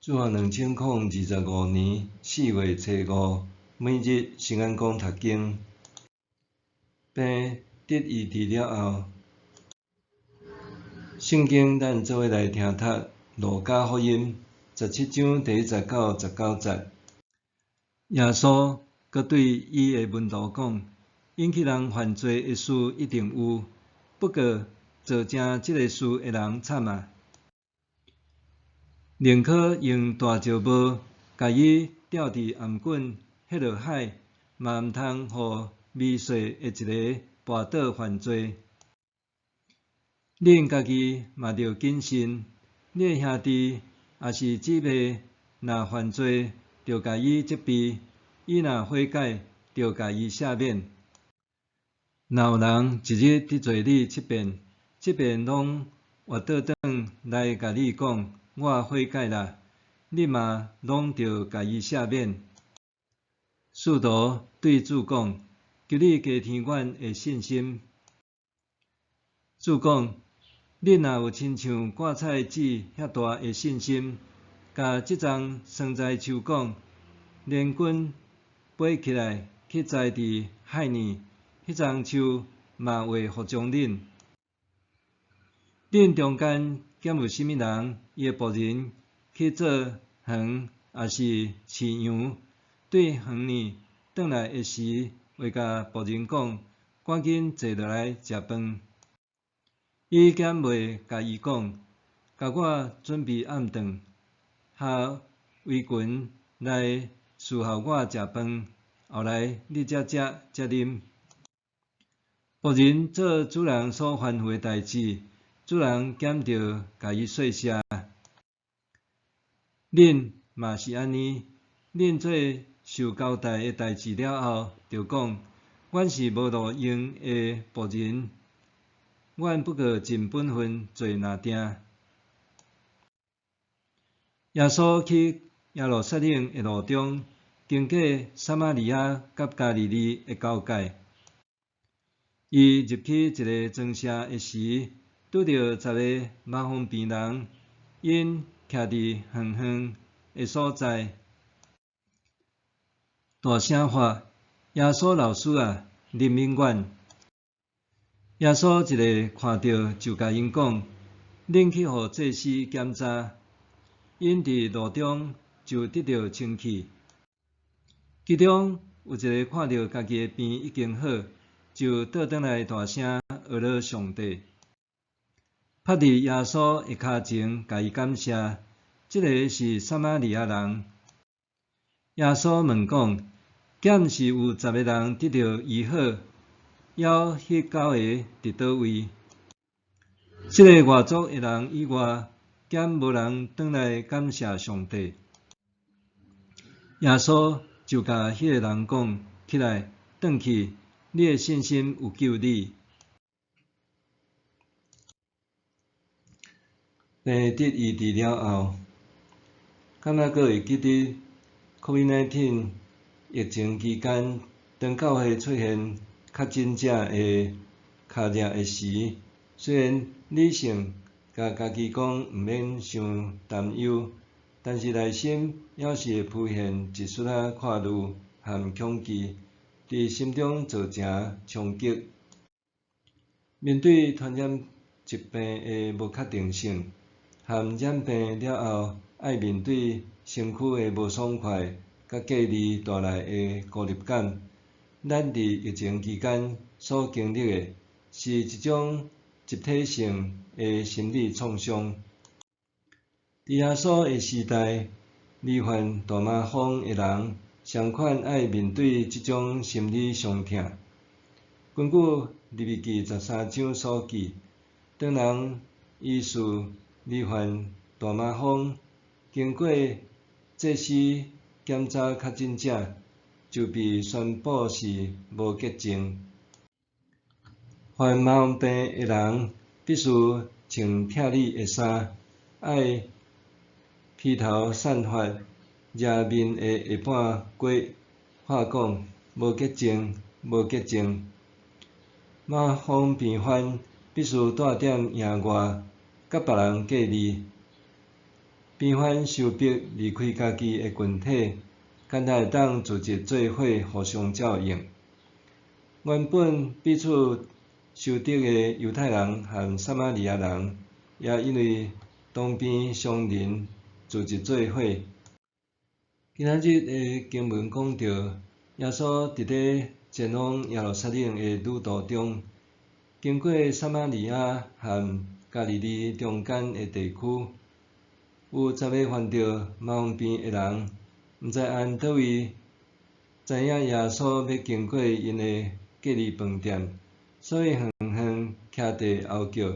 自2025年4月初5，每日新安宫读经，病得医治了后，圣经咱做伙来听读《路加福音》17章第19、19节。耶稣佮对伊的门徒讲：引起人犯罪的事一定有，不过做成即个事的人惨啊！宁可用大石磨甲伊吊伫颔棍迄落海，嘛毋通互未遂的一个跋倒犯罪。恁家己嘛着谨慎，你的兄弟也是姊妹，若犯罪，着甲伊责备；伊若悔改，着甲伊赦免。若有人一日得罪你7遍，7遍拢活倒转来甲你讲：我悔改啦，你嘛拢着甲伊赦免。使徒对主讲：求你加添阮的信心。主讲：恁若有亲像芥菜籽遐大的信心，甲即丛酸菜树讲：连根拔起来去栽伫海里，迄丛树嘛会服从恁。恁中间兼有甚物人，伊的仆人去做园，也是饲羊，对园里转来的时，会甲仆人讲：赶紧坐落来食饭。伊兼袂甲伊讲：甲我准备暗顿，下围裙来伺候我食饭，后来你才食才啉。仆人做主人所吩咐的代志，主人兼着甲伊说谢。恁嘛是安尼，恁做受交代的代志了后，就讲：阮是无路用的仆人，阮不过尽本分做拿定。耶稣去耶路撒冷的路中，经过撒玛利亚甲加利利的交界。伊入去一个庄舍的时，拄着10个麻风病人，因徛伫远远的所在，大声喊：耶稣老师啊，怜悯阮！耶稣一个看到，就甲因讲：恁去互祭司检查。因伫路中就得到清气。其中有一个看到家己的病已经好，就倒转来大声学了上帝，趴伫耶稣的骹前，甲伊感谢。这个是撒玛利亚人。耶稣问讲：检是有10个人得到医好，还有迄9个伫倒位？这个外族的人以外，检无人转来感谢上帝。耶稣就甲迄个人讲：起来，转去，你的信心有救你。病得医治了后，敢若阁会记得 COVID-19 疫情期间，当教会出现确诊者的卡热的时，虽然理性甲家己讲毋免伤担忧，但是内心还是会浮现一丝仔看虑和恐惧，伫心中造成冲击。面对传染疾病的无确定性，和染病了后爱面对身躯的无爽快，甲隔离带来的孤立感，咱伫疫情期间所经历的，是一种集体性的心理创伤。伫耶稣的时代，罹患大麻风的人相款爱面对即种心理伤痛。根据利未记13章所记，当人疑似罹患大麻风，经过祭司检查确诊者，就被宣布是无洁净。患麻风病的人必须穿疼哩的衫，爱披头散发，热面的下半晷喊讲：无洁净，无洁净。麻风病患必须带点野外，甲别人隔离。边番受逼离开家己的群体，敢若会当组织做伙互相照应。原本彼此受敌的犹太人和撒玛利亚人，也因为东边相邻，组织做伙。今仔日的经文讲到，耶稣伫咧前往耶路撒冷的旅途中，经过撒玛利亚和加利利中间的地区，有10个犯着麻风病的人，毋知按倒位知影耶稣要经过因的隔离饭店，所以远远徛伫后叫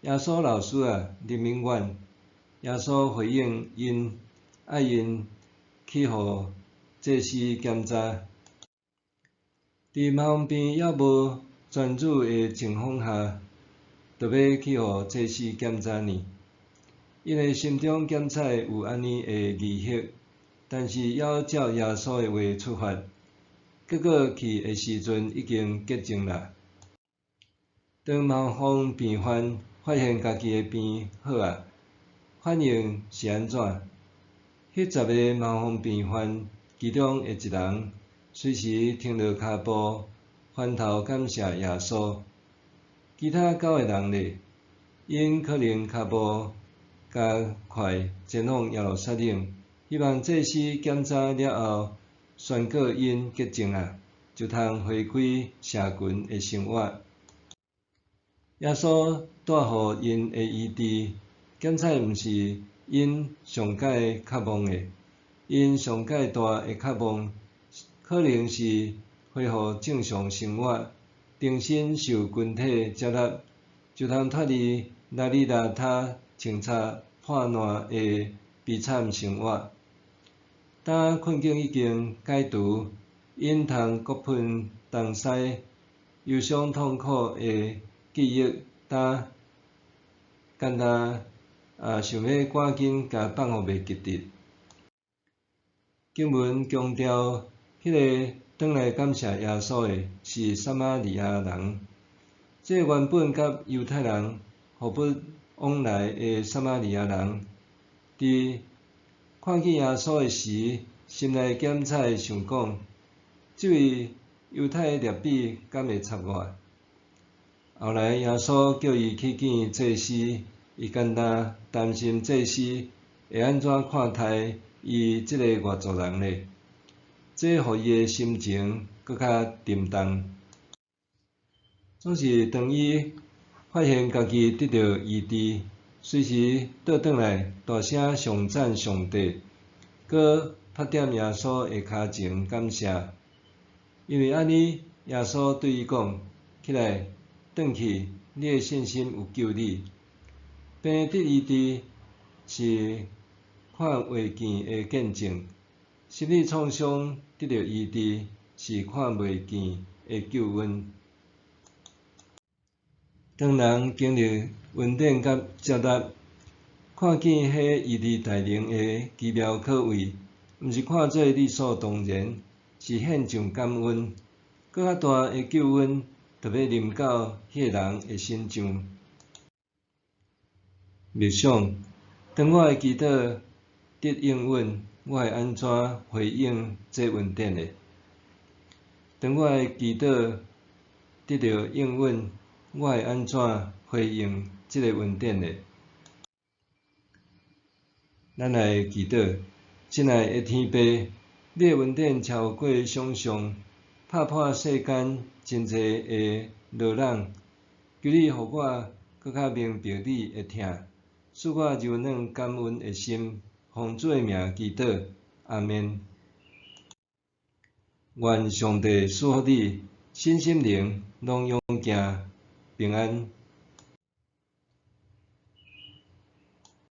耶稣老师啊，入名院。耶稣回应因，爱因去互祭司检查。伫麻风病还无专注的情况下，就要去互祭司检查呢？因的心中检测有安尼的疑惑，但是要照耶稣的话出发，结果去的时阵已经洁净啦。当麻风病患发现家己的病好啊，反应是安怎？迄10个麻风病患其中的一人，随时停落骹步，翻头感谢耶稣。其他9个人咧，因可能骹步加快前往耶路撒冷，希望祭司检查了后，宣告因洁净啊，就通回归社群的生活。耶稣带互因的医治，检测毋是因上界较忙的，因上界大的较忙，可能是恢复正常生活，重新受群体接纳，就通脱离邋里邋遢、清插破烂的悲惨生活。当困境已经解除，因通各奔东西，忧伤痛苦的记忆，当简单想要赶紧甲放互袂记得。经文强调，迄个转来感谢耶稣的是撒玛利亚人，这原本甲犹太人互不往来的撒玛利亚人，伫看见耶稣的时，心内检采想讲，这位犹太列比敢会插我？后来耶稣叫伊去见祭司，伊简单担心祭司会安怎看待伊即个外族人呢？这互伊的心情搁较沉重。总是当伊发现家己得到医治，随时倒转来大声颂赞上帝，搁拍点耶稣的骹前感谢，因为安尼耶稣对伊讲：起来，转去，你的信心有救你。病得医治是看袂见的见证，心理创伤得到医治是看袂见的救恩。当人经历稳定甲接纳，看见迄医治大能的奇妙可畏，毋是看做理所当然，是献上感恩。搁较大的救恩，就要临到迄个人的身上。默想，当我的祈祷得应允，我会安怎回应这恩典呢？当我的祈祷得到应允，我会安怎回应这个恩典呢？咱来祈祷，亲爱的天父，你的恩典超过想象，拍破世间真侪的落人，求你互我搁较明白你的疼，使我柔软感恩的心，奉主的名祈祷，阿们。愿上帝赐福你，身心灵拢勇行平安。